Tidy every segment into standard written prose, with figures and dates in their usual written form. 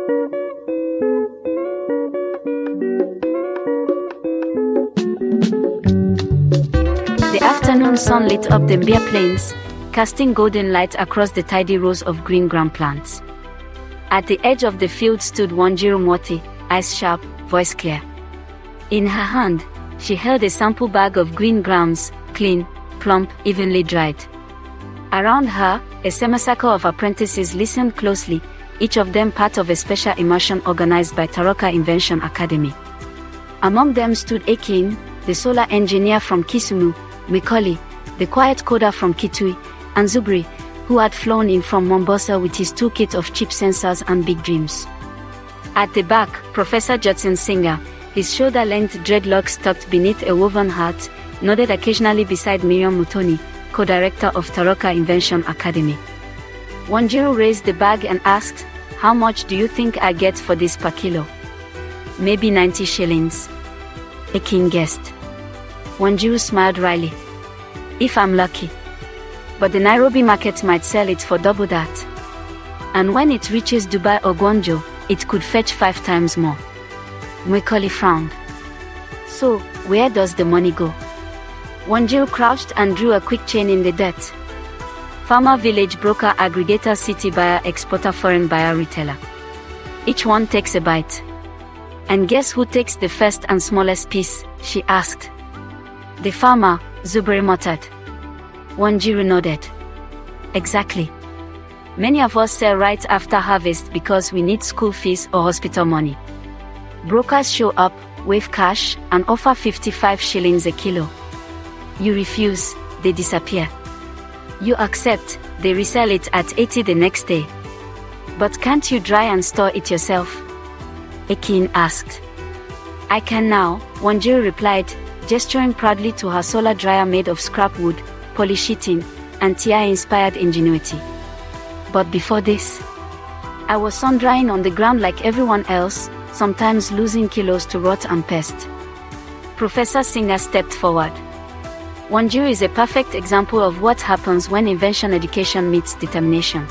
The afternoon sun lit up the Mbia plains, casting golden light across the tidy rows of green gram plants. At the edge of the field stood Wanjiru Mwati, eyes sharp, voice clear. In her hand, she held a sample bag of green grams, clean, plump, evenly dried. Around her, a semicircle of apprentices listened closely, each of them part of a special immersion organized by Toroka Invention Academy. Among them stood Ekin, the solar engineer from Kisumu, Mikoli, the quiet coder from Kitui, and Zubri, who had flown in from Mombasa with his toolkit of cheap sensors and big dreams. At the back, Professor Judson Singer, his shoulder-length dreadlocks tucked beneath a woven hat, nodded occasionally beside Miriam Mutoni, co-director of Toroka Invention Academy. Wanjiru raised the bag and asked, "How much do you think I get for this per kilo?" "Maybe 90 shillings. Ekin guessed. Wanjiru smiled wryly. "If I'm lucky. But the Nairobi market might sell it for double that. And when it reaches Dubai or Guangzhou, it could fetch 5 times more." Mwikoli frowned. "So, where does the money go?" Wanjiru crouched and drew a quick chain in the dirt. Farmer, village, broker, aggregator, city buyer, exporter, foreign buyer, retailer. Each one takes a bite. "And guess who takes the first and smallest piece?" she asked. "The farmer," Zubri muttered. Wanjiru nodded. "Exactly. Many of us sell right after harvest because we need school fees or hospital money. Brokers show up, wave cash, and offer 55 shillings a kilo. You refuse, they disappear. You accept, they resell it at 80 the next day. But can't you dry and store it yourself?" Ekin asked. "I can now," Wanjiru replied, gesturing proudly to her solar dryer made of scrap wood, polysheeting, and TI-inspired ingenuity. "But before this, I was sun-drying on the ground like everyone else, sometimes losing kilos to rot and pest." Professor Singer stepped forward. "Wanjiru is a perfect example of what happens when invention education meets determination.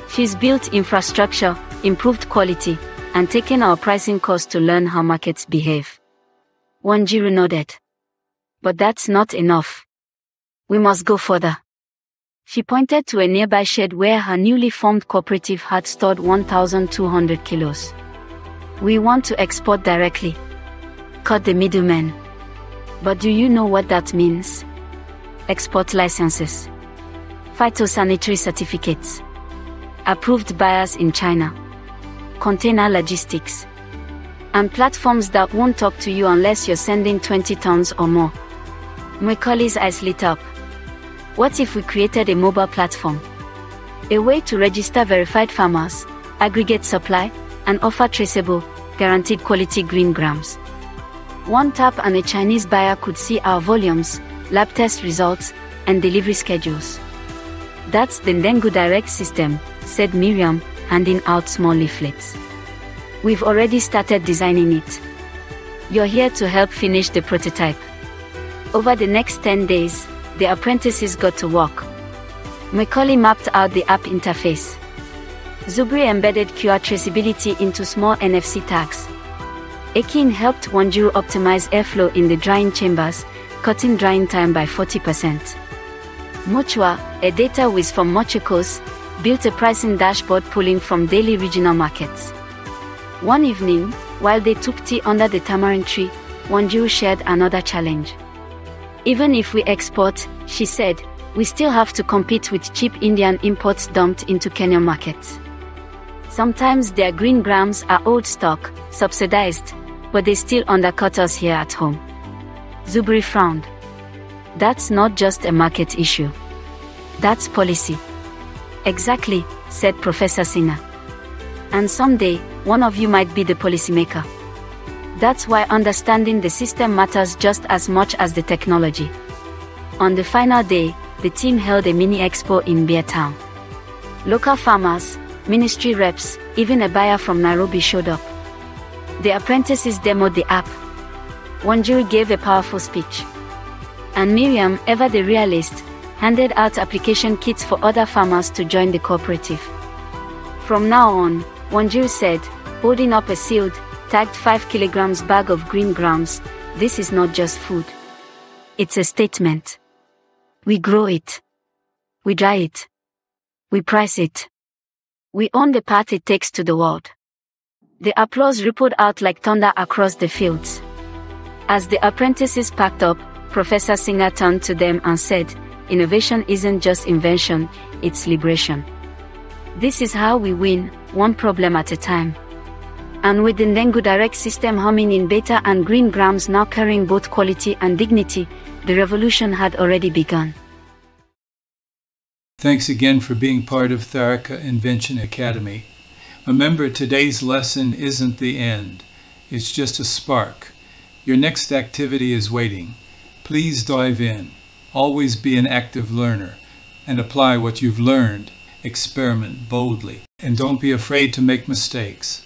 She's built infrastructure, improved quality, and taken our pricing course to learn how markets behave." Wanjiru nodded. "But that's not enough. We must go further." She pointed to a nearby shed where her newly formed cooperative had stored 1,200 kilos. "We want to export directly. Cut the middlemen. But do you know what that means? Export licenses, phytosanitary certificates, approved buyers in China, container logistics, and platforms that won't talk to you unless you're sending 20 tons or more." Mwikoli's eyes lit up. "What if we created a mobile platform? A way to register verified farmers, aggregate supply, and offer traceable, guaranteed quality green grams. One tap and a Chinese buyer could see our volumes, lab test results, and delivery schedules." "That's the Ndengu Direct system," said Miriam, handing out small leaflets. "We've already started designing it. You're here to help finish the prototype." Over the next 10 days, the apprentices got to work. Mwikoli mapped out the app interface. Zubri embedded QR traceability into small NFC tags. Ekin helped Wanjiru optimize airflow in the drying chambers, cutting drying time by 40%. Muchwa, a data whiz from Mochikos, built a pricing dashboard pulling from daily regional markets. One evening, while they took tea under the tamarind tree, Wanjiru shared another challenge. "Even if we export," she said, "we still have to compete with cheap Indian imports dumped into Kenyan markets. Sometimes their green grams are old stock, subsidized, but they still undercut us here at home." Zubri frowned. "That's not just a market issue. That's policy." "Exactly," said Professor Singer. "And someday, one of you might be the policymaker. That's why understanding the system matters just as much as the technology." On the final day, the team held a mini expo in Mbia Town. Local farmers, ministry reps, even a buyer from Nairobi showed up. The apprentices demoed the app. Wanjiru gave a powerful speech. And Miriam, ever the realist, handed out application kits for other farmers to join the cooperative. From now on, Wanjiru said, holding up a sealed, tagged 5 kilograms bag of green grams. This is not just food. It's a statement. We grow it. We dry it. We price it. We own the path it takes to the world. The applause rippled out like thunder across the fields. As the apprentices packed up, Professor Singer turned to them and said, innovation isn't just invention, it's liberation. This is how we win, one problem at a time. And with the Ndengu Direct system humming in beta and green grams now carrying both quality and dignity, the revolution had already begun. Thanks again for being part of Tharaka Invention Academy. Remember, today's lesson isn't the end. It's just a spark. Your next activity is waiting. Please dive in. Always be an active learner and apply what you've learned. Experiment boldly and don't be afraid to make mistakes.